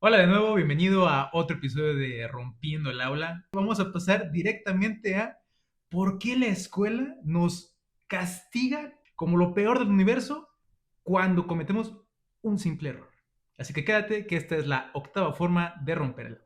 Hola de nuevo, bienvenido a otro episodio de Rompiendo el Aula. Vamos a pasar directamente a por qué la escuela nos castiga como lo peor del universo cuando cometemos un simple error. Así que quédate que esta es la octava forma de romper el aula.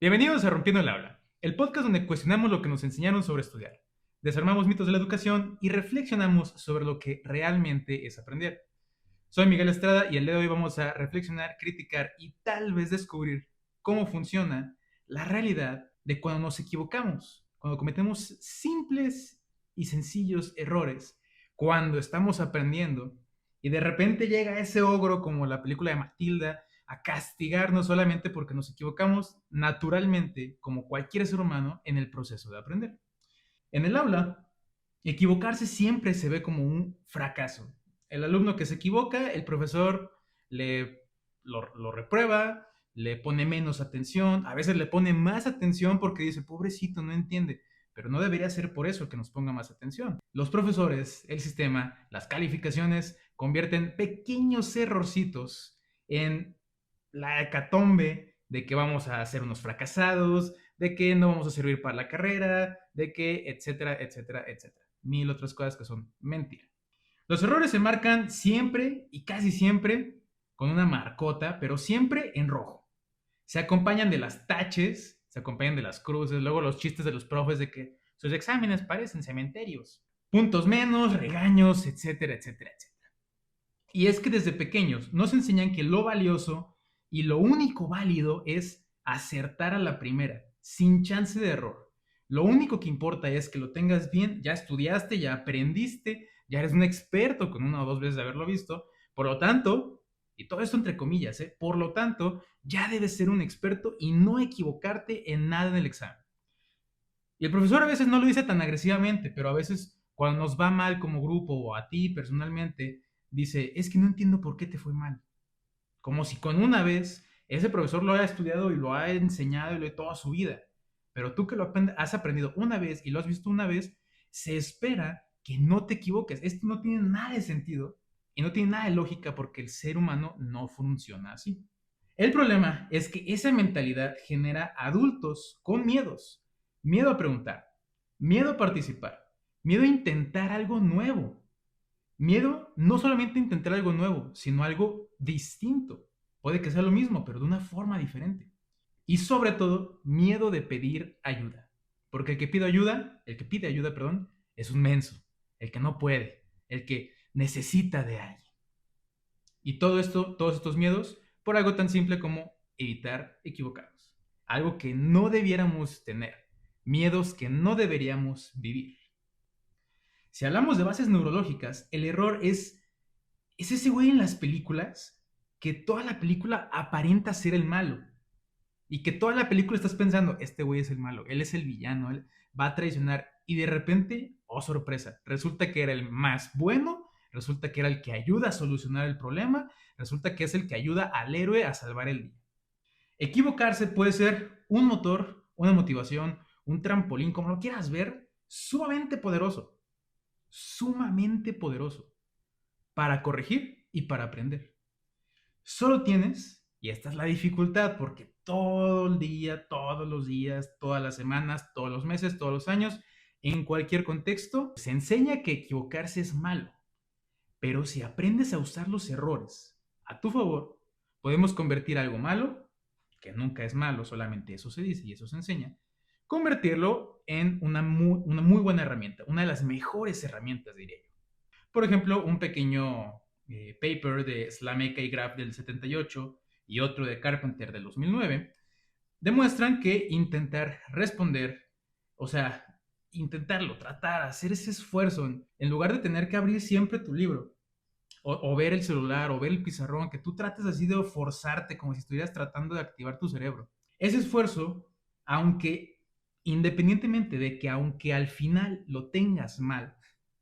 Bienvenidos a Rompiendo el Aula, el podcast donde cuestionamos lo que nos enseñaron sobre estudiar, desarmamos mitos de la educación y reflexionamos sobre lo que realmente es aprender. Soy Miguel Estrada y el día de hoy vamos a reflexionar, criticar y tal vez descubrir cómo funciona la realidad de cuando nos equivocamos, cuando cometemos simples y sencillos errores, cuando estamos aprendiendo y de repente llega ese ogro como la película de Matilda a castigarnos solamente porque nos equivocamos naturalmente como cualquier ser humano en el proceso de aprender. En el aula, equivocarse siempre se ve como un fracaso. El alumno que se equivoca, el profesor lo reprueba, le pone menos atención, a veces le pone más atención porque dice, pobrecito, no entiende, pero no debería ser por eso que nos ponga más atención. Los profesores, el sistema, las calificaciones convierten pequeños errorcitos en la hecatombe de que vamos a ser unos fracasados, de que no vamos a servir para la carrera, de que, etcétera, etcétera, etcétera. Mil otras cosas que son mentira. Los errores se marcan siempre y casi siempre con una marcota, pero siempre en rojo. Se acompañan de las taches, se acompañan de las cruces, luego los chistes de los profes de que sus exámenes parecen cementerios. Puntos menos, regaños, etcétera, etcétera, etcétera. Y es que desde pequeños nos enseñan que lo valioso y lo único válido es acertar a la primera, sin chance de error. Lo único que importa es que lo tengas bien, ya estudiaste, ya aprendiste, ya eres un experto con una o dos veces de haberlo visto. Por lo tanto, y todo esto entre comillas, por lo tanto, ya debes ser un experto y no equivocarte en nada en el examen. Y el profesor a veces no lo dice tan agresivamente, pero a veces cuando nos va mal como grupo o a ti personalmente, dice, es que no entiendo por qué te fue mal. Como si con una vez ese profesor lo haya estudiado y lo ha enseñado y lo toda su vida. Pero tú que lo has aprendido una vez y lo has visto una vez, se espera que no te equivoques. Esto no tiene nada de sentido y no tiene nada de lógica porque el ser humano no funciona así. El problema es que esa mentalidad genera adultos con miedos. Miedo a preguntar, miedo a participar, miedo a intentar algo nuevo. Miedo no solamente a intentar algo nuevo, sino algo distinto. Puede que sea lo mismo, pero de una forma diferente. Y sobre todo, miedo de pedir ayuda. Porque el que pide ayuda, perdón, es un menso, el que no puede, el que necesita de alguien. Y todo esto, todos estos miedos, por algo tan simple como evitar equivocarnos. Algo que no debiéramos tener. Miedos que no deberíamos vivir. Si hablamos de bases neurológicas, el error es ese güey en las películas que toda la película aparenta ser el malo. Y que toda la película estás pensando, este güey es el malo, él es el villano, él va a traicionar. Y de repente, oh sorpresa, resulta que era el más bueno, resulta que era el que ayuda a solucionar el problema, resulta que es el que ayuda al héroe a salvar el día. Equivocarse puede ser un motor, una motivación, un trampolín, como lo quieras ver, sumamente poderoso para corregir y para aprender. Solo tienes, y esta es la dificultad, porque todo el día, todos los días, todas las semanas, todos los meses, todos los años, en cualquier contexto, se enseña que equivocarse es malo. Pero si aprendes a usar los errores a tu favor, podemos convertir algo malo, que nunca es malo, solamente eso se dice y eso se enseña, convertirlo en una muy buena herramienta, una de las mejores herramientas, diría yo. Por ejemplo, un pequeño paper de Slameca y Graf del 78 y otro de Carpenter del 2009 demuestran que intentar responder, o sea, intentarlo, tratar, hacer ese esfuerzo, en lugar de tener que abrir siempre tu libro o ver el celular o ver el pizarrón, que tú trates así de forzarte como si estuvieras tratando de activar tu cerebro. Ese esfuerzo, aunque independientemente de que aunque al final lo tengas mal,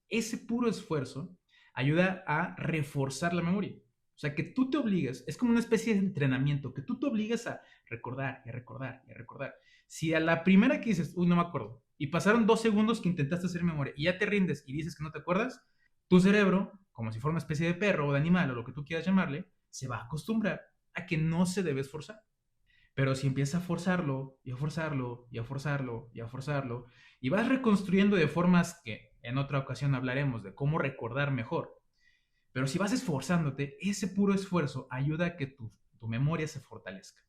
ese puro esfuerzo ayuda a reforzar la memoria. sea, que tú te obligues, es como una especie de entrenamiento, que tú te obligues a recordar y a recordar y a recordar. Si a la primera que dices, uy, no me acuerdo, y pasaron 2 segundos que intentaste hacer memoria y ya te rindes y dices que no te acuerdas, tu cerebro, como si fuera una especie de perro o de animal o lo que tú quieras llamarle, se va a acostumbrar a que no se debe esforzar. Pero si empiezas a forzarlo y a forzarlo y a forzarlo y a forzarlo y vas reconstruyendo de formas que en otra ocasión hablaremos de cómo recordar mejor, pero si vas esforzándote, ese puro esfuerzo ayuda a que tu memoria se fortalezca.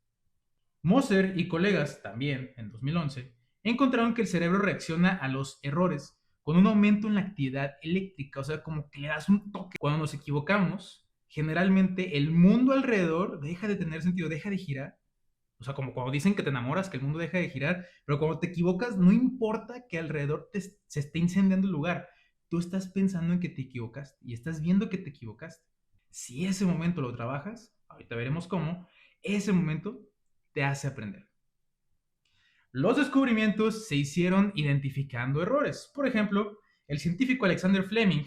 Moser y colegas, también en 2011, encontraron que el cerebro reacciona a los errores con un aumento en la actividad eléctrica, o sea, como que le das un toque. Cuando nos equivocamos, generalmente el mundo alrededor deja de tener sentido, deja de girar. O sea, como cuando dicen que te enamoras, que el mundo deja de girar, pero cuando te equivocas, no importa que alrededor se esté incendiando el lugar. Tú estás pensando en que te equivocaste y estás viendo que te equivocaste. Si ese momento lo trabajas, ahorita veremos cómo, ese momento te hace aprender. Los descubrimientos se hicieron identificando errores. Por ejemplo, el científico Alexander Fleming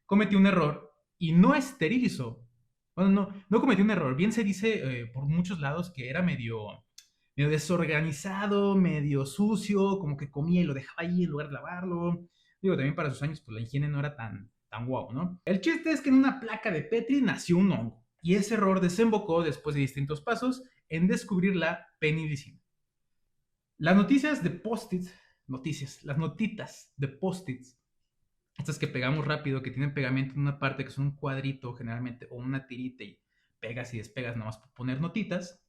cometió un error y no esterilizó. Bueno, no cometió un error. Bien se dice por muchos lados que era medio desorganizado, medio sucio, como que comía y lo dejaba ahí en lugar de lavarlo. Digo, también para sus años, pues la higiene no era tan guau, ¿no? El chiste es que en una placa de Petri nació un hongo. Y ese error desembocó, después de distintos pasos, en descubrir la penicilina. Las noticias de post-its, las notitas de post-its, estas que pegamos rápido, que tienen pegamento en una parte, que son un cuadrito generalmente, o una tirita y pegas y despegas nada más para poner notitas,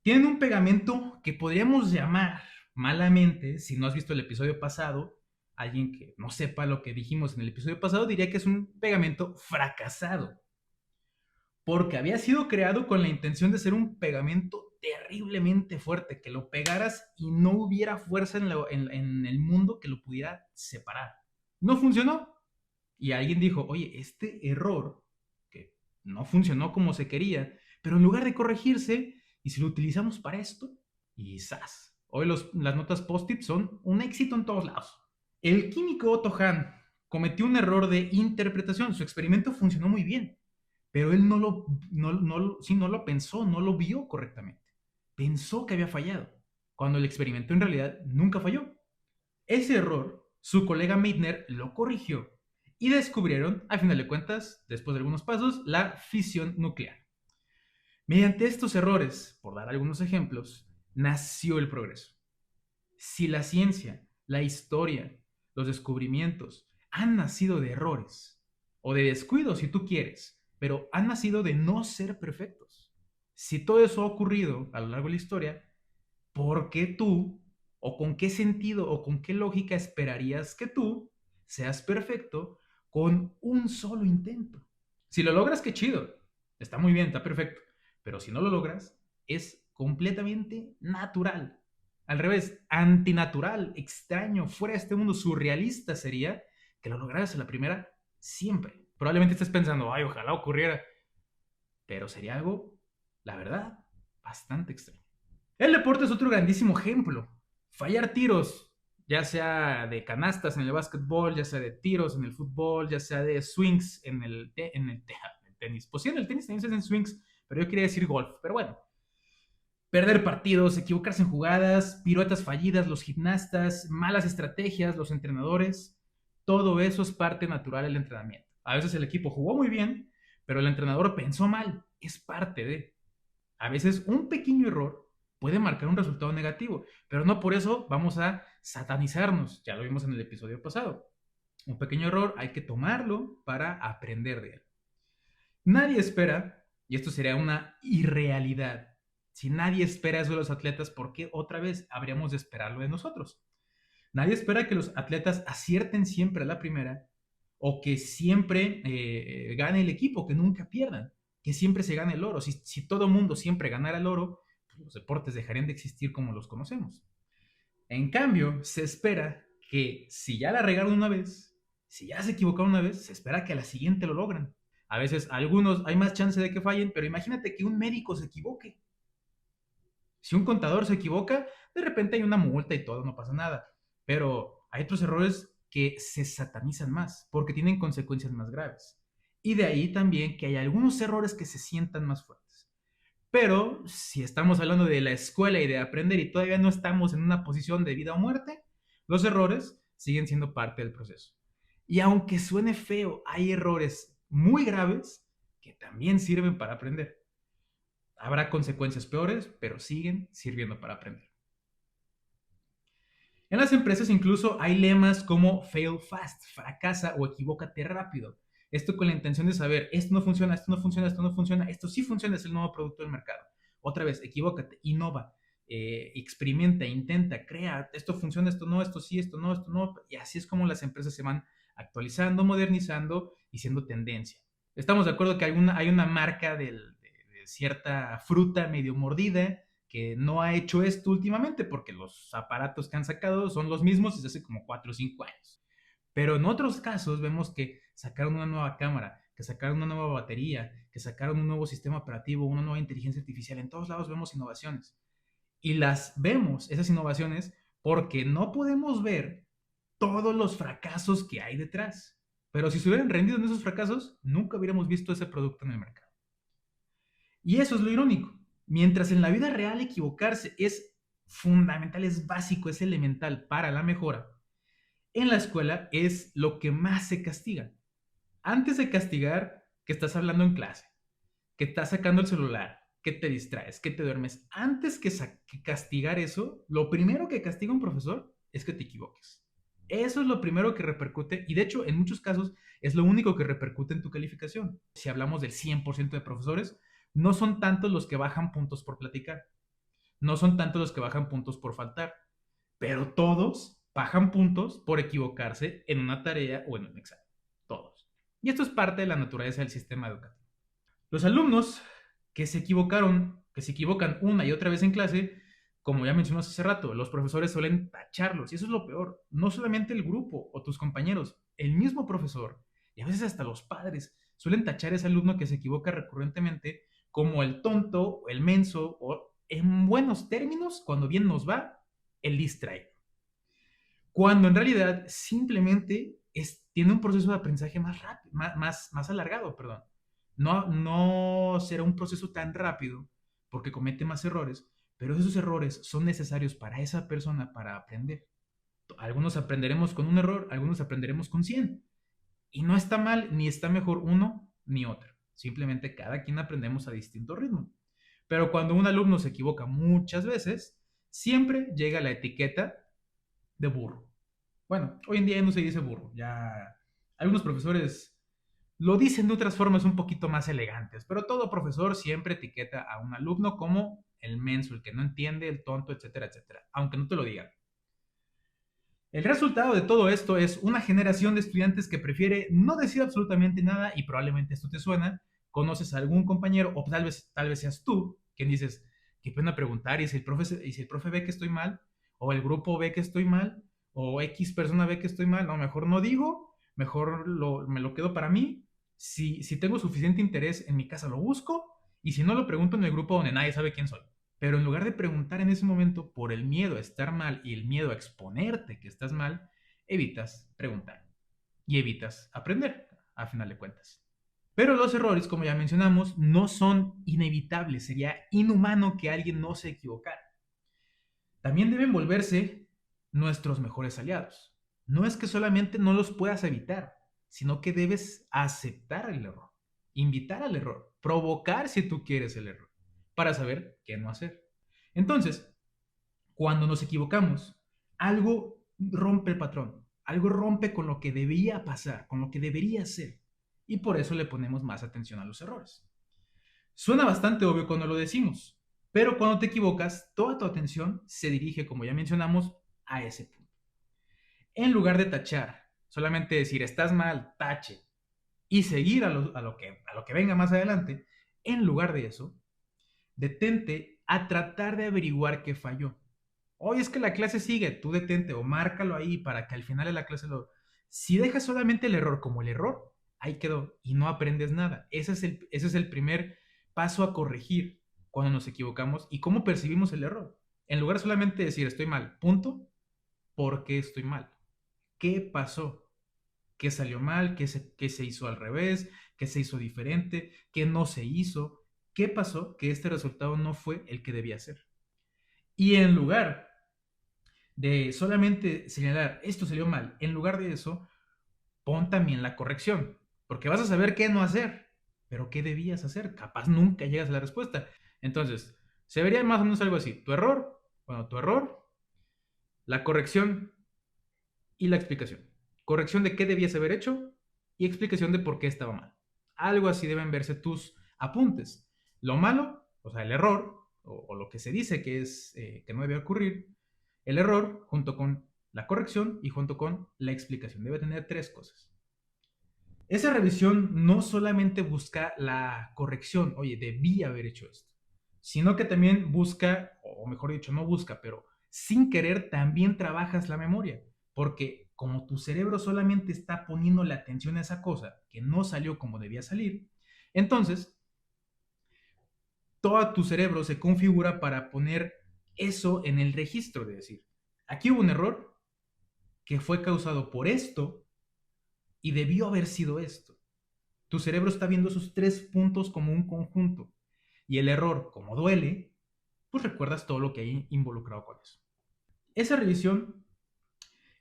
tienen un pegamento que podríamos llamar malamente, si no has visto el episodio pasado, alguien que no sepa lo que dijimos en el episodio pasado diría que es un pegamento fracasado, porque había sido creado con la intención de ser un pegamento terriblemente fuerte, que lo pegaras y no hubiera fuerza en el mundo que lo pudiera separar. No funcionó. Y alguien dijo, oye, este error, que no funcionó como se quería, pero en lugar de corregirse, y si lo utilizamos para esto, y ¡zas! Hoy las notas post-it son un éxito en todos lados. El químico Otto Hahn cometió un error de interpretación. Su experimento funcionó muy bien, pero él no lo pensó, no lo vio correctamente. Pensó que había fallado, cuando el experimento en realidad nunca falló. Ese error, su colega Meitner lo corrigió y descubrieron, a final de cuentas, después de algunos pasos, la fisión nuclear. Mediante estos errores, por dar algunos ejemplos, nació el progreso. Si la ciencia, la historia, los descubrimientos han nacido de errores o de descuidos, si tú quieres, pero han nacido de no ser perfectos. Si todo eso ha ocurrido a lo largo de la historia, ¿por qué tú, o con qué sentido, o con qué lógica esperarías que tú seas perfecto con un solo intento? Si lo logras, qué chido. Está muy bien, está perfecto. Pero si no lo logras, es completamente natural. Al revés, antinatural, extraño, fuera de este mundo, surrealista sería que lo lograras a la primera siempre. Probablemente estés pensando, ay, ojalá ocurriera. Pero sería algo, la verdad, bastante extraño. El deporte es otro grandísimo ejemplo. Fallar tiros, ya sea de canastas en el básquetbol, ya sea de tiros en el fútbol, ya sea de swings en el tenis. Pues sí, en el tenis también se hacen swings, pero yo quería decir golf. Pero bueno, perder partidos, equivocarse en jugadas, piruetas fallidas, los gimnastas, malas estrategias, los entrenadores, todo eso es parte natural del entrenamiento. A veces el equipo jugó muy bien, pero el entrenador pensó mal. Es parte de. A veces un pequeño error puede marcar un resultado negativo, pero no por eso vamos a satanizarnos. Ya lo vimos en el episodio pasado. Un pequeño error hay que tomarlo para aprender de él. Nadie espera, y esto sería una irrealidad, si nadie espera eso de los atletas, ¿por qué otra vez habríamos de esperarlo de nosotros? Nadie espera que los atletas acierten siempre a la primera o que siempre gane el equipo, que nunca pierdan, que siempre se gane el oro. Si todo mundo siempre ganara el oro, pues los deportes dejarían de existir como los conocemos. En cambio, se espera que si ya la regaron una vez, si ya se equivocaron una vez, se espera que a la siguiente lo logran. A veces algunos hay más chance de que fallen, pero imagínate que un médico se equivoque. Si un contador se equivoca, de repente hay una multa y todo, no pasa nada. Pero hay otros errores que se satanizan más porque tienen consecuencias más graves. Y de ahí también que hay algunos errores que se sientan más fuertes. Pero si estamos hablando de la escuela y de aprender y todavía no estamos en una posición de vida o muerte, los errores siguen siendo parte del proceso. Y aunque suene feo, hay errores muy graves que también sirven para aprender. Habrá consecuencias peores, pero siguen sirviendo para aprender. En las empresas incluso hay lemas como fail fast, fracasa o equivócate rápido. Esto con la intención de saber, esto no funciona, esto no funciona, esto no funciona, esto sí funciona, es el nuevo producto del mercado. Otra vez, equivócate, innova, experimenta, intenta, crea, esto funciona, esto no, esto sí, esto no, esto no. Y así es como las empresas se van actualizando, modernizando y siendo tendencia. Estamos de acuerdo que hay una marca de cierta fruta medio mordida que no ha hecho esto últimamente porque los aparatos que han sacado son los mismos desde hace como 4 o 5 años. Pero en otros casos vemos que sacaron una nueva cámara, que sacaron una nueva batería, que sacaron un nuevo sistema operativo, una nueva inteligencia artificial. En todos lados vemos innovaciones. Y las vemos, esas innovaciones, porque no podemos ver todos los fracasos que hay detrás. Pero si se hubieran rendido en esos fracasos, nunca hubiéramos visto ese producto en el mercado. Y eso es lo irónico. Mientras en la vida real equivocarse es fundamental, es básico, es elemental para la mejora, en la escuela es lo que más se castiga. Antes de castigar que estás hablando en clase, que estás sacando el celular, que te distraes, que te duermes, antes que castigar eso, lo primero que castiga un profesor es que te equivoques. Eso es lo primero que repercute y de hecho en muchos casos es lo único que repercute en tu calificación. Si hablamos del 100% de profesores, no son tantos los que bajan puntos por platicar, no son tantos los que bajan puntos por faltar, pero todos bajan puntos por equivocarse en una tarea o en un examen. Todos. Y esto es parte de la naturaleza del sistema educativo. Los alumnos que se equivocan una y otra vez en clase, como ya mencionamos hace rato, los profesores suelen tacharlos. Y eso es lo peor. No solamente el grupo o tus compañeros, el mismo profesor y a veces hasta los padres suelen tachar a ese alumno que se equivoca recurrentemente como el tonto, o el menso, o en buenos términos, cuando bien nos va, el distraído. Cuando en realidad simplemente tiene un proceso de aprendizaje más rápido, más alargado, perdón. No será un proceso tan rápido porque comete más errores, pero esos errores son necesarios para esa persona para aprender. Algunos aprenderemos con un error, algunos aprenderemos con 100. Y no está mal ni está mejor uno ni otro. Simplemente cada quien aprendemos a distinto ritmo. Pero cuando un alumno se equivoca muchas veces, siempre llega la etiqueta de burro. Bueno, hoy en día ya no se dice burro, ya algunos profesores lo dicen de otras formas un poquito más elegantes, pero todo profesor siempre etiqueta a un alumno como el menso, el que no entiende, el tonto, etcétera, etcétera, aunque no te lo digan. El resultado de todo esto es una generación de estudiantes que prefiere no decir absolutamente nada y probablemente esto te suena, conoces a algún compañero o tal vez seas tú quien dices, qué pena preguntar y si el profe ve que estoy mal o el grupo ve que estoy mal o X persona ve que estoy mal, no, mejor no digo, mejor me lo quedo para mí. Si tengo suficiente interés en mi casa lo busco y si no lo pregunto en el grupo donde nadie sabe quién soy. Pero en lugar de preguntar en ese momento por el miedo a estar mal y el miedo a exponerte que estás mal, evitas preguntar y evitas aprender, a final de cuentas. Pero los errores, como ya mencionamos, no son inevitables. Sería inhumano que alguien no se equivocara. También deben volverse nuestros mejores aliados. No es que solamente no los puedas evitar, sino que debes aceptar el error, invitar al error, provocar si tú quieres el error, para saber qué no hacer. Entonces, cuando nos equivocamos, algo rompe el patrón, algo rompe con lo que debía pasar, con lo que debería ser, y por eso le ponemos más atención a los errores. Suena bastante obvio cuando lo decimos, pero cuando te equivocas, toda tu atención se dirige, como ya mencionamos, a ese punto. En lugar de tachar, solamente decir estás mal, tache, y seguir a lo que venga más adelante, en lugar de eso, detente a tratar de averiguar qué falló. Oye, es que la clase sigue, tú detente o márcalo ahí para que al final de la clase lo... Si dejas solamente el error como el error, ahí quedó y no aprendes nada. Ese es el primer paso a corregir cuando nos equivocamos y cómo percibimos el error. En lugar de solamente decir estoy mal, punto, ¿por qué estoy mal? ¿Qué pasó? qué salió mal, qué se hizo al revés, qué se hizo diferente, qué no se hizo, qué pasó que este resultado no fue el que debía ser. Y en lugar de solamente señalar esto salió mal, en lugar de eso, pon también la corrección, porque vas a saber qué no hacer, pero qué debías hacer, capaz nunca llegas a la respuesta. Entonces, se vería más o menos algo así, tu error, la corrección y la explicación. Corrección de qué debías haber hecho y explicación de por qué estaba mal. Algo así deben verse tus apuntes. Lo malo, o sea, el error, o lo que se dice que es que no debe ocurrir, el error junto con la corrección y junto con la explicación. Debe tener tres cosas. Esa revisión no solamente busca la corrección, oye, debí haber hecho esto, sino que también busca, o mejor dicho, no busca, pero sin querer también trabajas la memoria, porque como tu cerebro solamente está poniendo la atención a esa cosa que no salió como debía salir, entonces todo tu cerebro se configura para poner eso en el registro, de decir, aquí hubo un error que fue causado por esto y debió haber sido esto. Tu cerebro está viendo esos tres puntos como un conjunto. Y el error, como duele, pues recuerdas todo lo que hay involucrado con eso. Esa revisión,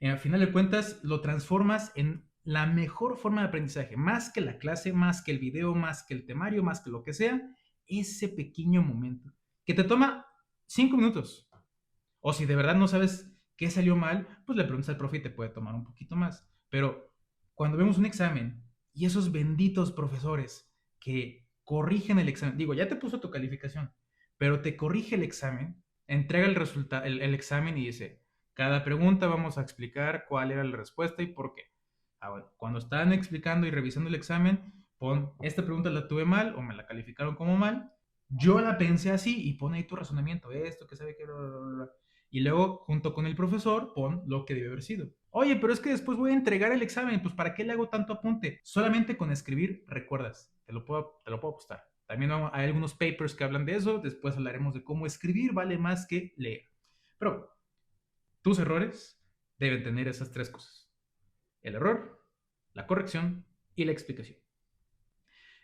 al final de cuentas, lo transformas en la mejor forma de aprendizaje. Más que la clase, más que el video, más que el temario, más que lo que sea. Ese pequeño momento. Que te toma 5 minutos. O si de verdad no sabes qué salió mal, pues le preguntas al profe y te puede tomar un poquito más. Pero cuando vemos un examen y esos benditos profesores que corrigen el examen, digo, ya te puso tu calificación, pero te corrige el examen, entrega el resultado, el examen y dice, cada pregunta vamos a explicar cuál era la respuesta y por qué. Bueno, cuando están explicando y revisando el examen, pon, esta pregunta la tuve mal o me la calificaron como mal, yo la pensé así y pon ahí tu razonamiento, esto que sabe que... Bla, bla, bla. Y luego, junto con el profesor, pon lo que debe haber sido. Oye, pero es que después voy a entregar el examen, pues ¿para qué le hago tanto apunte? Solamente con escribir recuerdas, te lo puedo apostar. También hay algunos papers que hablan de eso, después hablaremos de cómo escribir vale más que leer. Pero tus errores deben tener esas tres cosas. El error, la corrección y la explicación.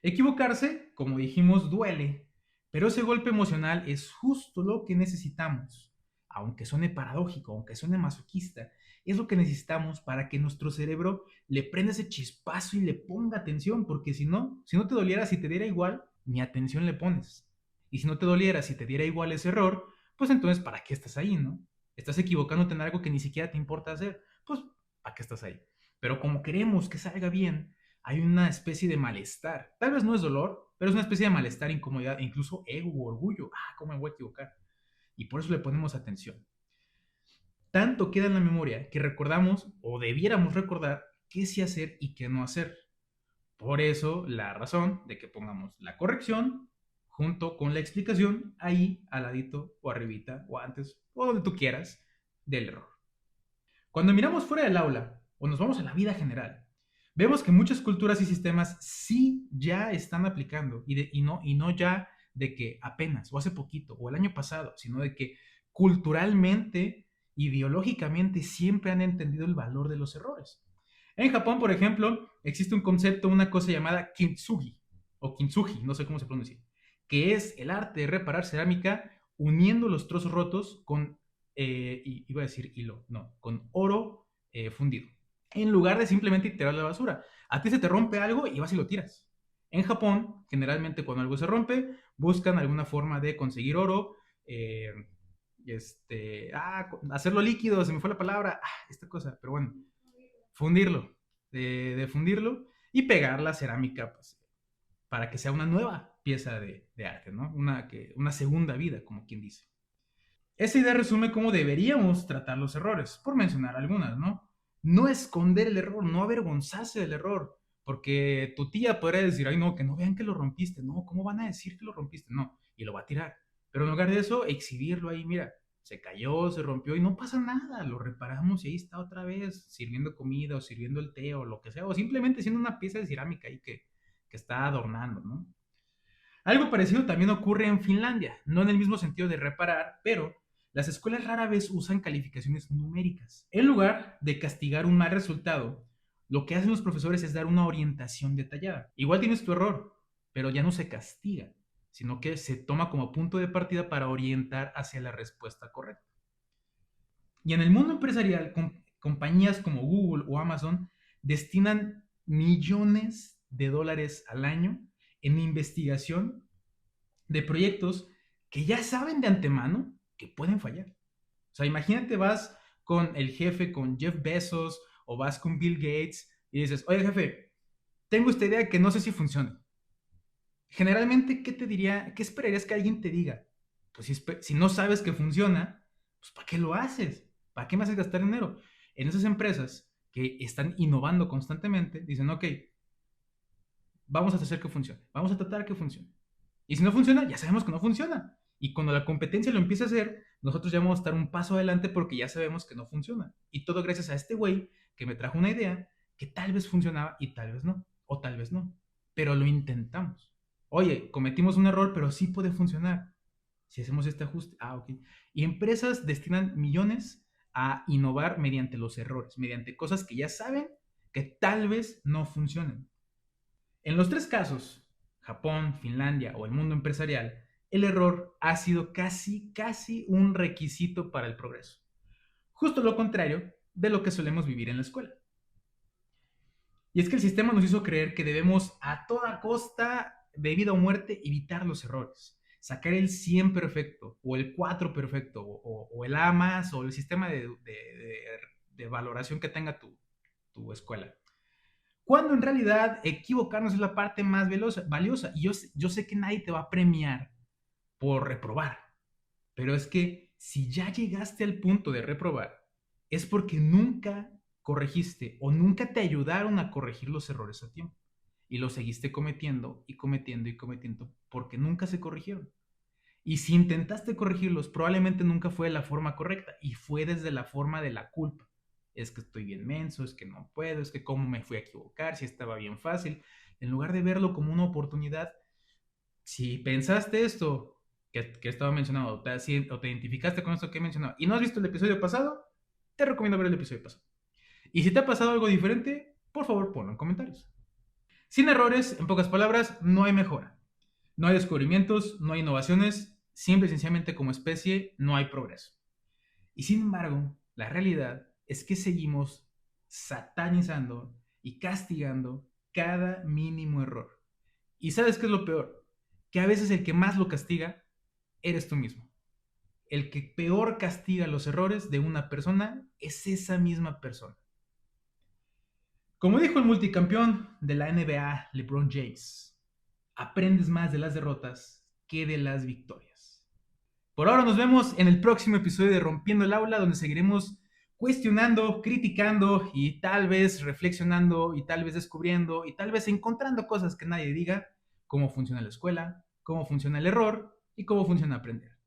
Equivocarse, como dijimos, duele, pero ese golpe emocional es justo lo que necesitamos. Aunque suene paradójico, aunque suene masoquista, es lo que necesitamos para que nuestro cerebro le prenda ese chispazo y le ponga atención, porque si no te doliera, si te diera igual, ni atención le pones. Y si no te doliera, si te diera igual ese error, pues entonces, ¿para qué estás ahí, no? Estás equivocándote en algo que ni siquiera te importa hacer, pues, ¿para qué estás ahí? Pero como queremos que salga bien, hay una especie de malestar. Tal vez no es dolor, pero es una especie de malestar, incomodidad, e incluso ego o orgullo. ¿Cómo me voy a equivocar? Y por eso le ponemos atención. Tanto queda en la memoria que recordamos o debiéramos recordar qué sí hacer y qué no hacer. Por eso la razón de que pongamos la corrección junto con la explicación ahí al ladito o arribita o antes o donde tú quieras del error. Cuando miramos fuera del aula o nos vamos a la vida general, vemos que muchas culturas y sistemas sí ya están aplicando y no ya de que apenas o hace poquito o el año pasado, sino de que culturalmente, ideológicamente siempre han entendido el valor de los errores. En Japón, por ejemplo, existe un concepto, una cosa llamada kintsugi o kintsugi, no sé cómo se pronuncia, que es el arte de reparar cerámica uniendo los trozos rotos con, iba a decir hilo, no, con oro fundido en lugar de simplemente tirar la basura. A ti se te rompe algo y vas y lo tiras. En Japón, generalmente cuando algo se rompe, buscan alguna forma de conseguir oro, hacerlo líquido, se me fue la palabra, esta cosa, pero bueno, fundirlo, de fundirlo y pegar la cerámica pues, para que sea una nueva pieza de arte, ¿no? Una segunda vida, como quien dice. Esa idea resume cómo deberíamos tratar los errores, por mencionar algunas, ¿no? No esconder el error, no avergonzarse del error, porque tu tía podría decir, ay no, que no vean que lo rompiste, no, ¿cómo van a decir que lo rompiste? No, y lo va a tirar. Pero en lugar de eso, exhibirlo ahí, mira, se cayó, se rompió y no pasa nada, lo reparamos y ahí está otra vez, sirviendo comida o sirviendo el té o lo que sea, o simplemente siendo una pieza de cerámica ahí que está adornando, ¿no? Algo parecido también ocurre en Finlandia, no en el mismo sentido de reparar, pero las escuelas rara vez usan calificaciones numéricas. En lugar de castigar un mal resultado, Lo que hacen los profesores es dar una orientación detallada. Igual tienes tu error, pero ya no se castiga, sino que se toma como punto de partida para orientar hacia la respuesta correcta. Y en el mundo empresarial, compañías como Google o Amazon destinan millones de dólares al año en investigación de proyectos que ya saben de antemano que pueden fallar. O sea, imagínate, vas con el jefe, con Jeff Bezos, o vas con Bill Gates y dices, oye jefe, tengo esta idea que no sé si funciona. Generalmente, ¿qué te diría? ¿Qué esperarías que alguien te diga? Pues si no sabes que funciona, pues ¿para qué lo haces? ¿Para qué me haces gastar dinero? En esas empresas que están innovando constantemente, dicen, ok, vamos a hacer que funcione, vamos a tratar que funcione. Y si no funciona, ya sabemos que no funciona. Y cuando la competencia lo empieza a hacer, nosotros ya vamos a estar un paso adelante porque ya sabemos que no funciona. Y todo gracias a este güey que me trajo una idea que tal vez funcionaba y tal vez no. O tal vez no. Pero lo intentamos. Oye, cometimos un error, pero sí puede funcionar. Si hacemos este ajuste. Ah, ok. Y empresas destinan millones a innovar mediante los errores, mediante cosas que ya saben que tal vez no funcionen. En los tres casos, Japón, Finlandia o el mundo empresarial, el error ha sido casi un requisito para el progreso. Justo lo contrario de lo que solemos vivir en la escuela. Y es que el sistema nos hizo creer que debemos a toda costa, de vida o muerte, evitar los errores. Sacar el 100 perfecto, o el 4 perfecto, o el A más, o el sistema de valoración que tenga tu escuela. Cuando en realidad equivocarnos es la parte más valiosa. Y yo sé que nadie te va a premiar por reprobar, pero es que si ya llegaste al punto de reprobar, es porque nunca corregiste o nunca te ayudaron a corregir los errores a tiempo. Y los seguiste cometiendo y cometiendo y cometiendo porque nunca se corrigieron. Y si intentaste corregirlos, probablemente nunca fue de la forma correcta y fue desde la forma de la culpa. Es que estoy bien menso, es que no puedo, es que cómo me fui a equivocar, si estaba bien fácil. En lugar de verlo como una oportunidad, si pensaste esto que estaba mencionado, o te identificaste con esto que he mencionado y no has visto el episodio pasado, te recomiendo ver el episodio pasado. Y si te ha pasado algo diferente, por favor ponlo en comentarios. Sin errores, en pocas palabras, no hay mejora. No hay descubrimientos, no hay innovaciones, simple y sencillamente como especie no hay progreso. Y sin embargo, la realidad es que seguimos satanizando y castigando cada mínimo error. ¿Y sabes qué es lo peor? Que a veces el que más lo castiga eres tú mismo. El que peor castiga los errores de una persona es esa misma persona. Como dijo el multicampeón de la NBA, LeBron James, aprendes más de las derrotas que de las victorias. Por ahora nos vemos en el próximo episodio de Rompiendo el Aula, donde seguiremos cuestionando, criticando y tal vez reflexionando y tal vez descubriendo y tal vez encontrando cosas que nadie diga, cómo funciona la escuela, cómo funciona el error y cómo funciona aprender.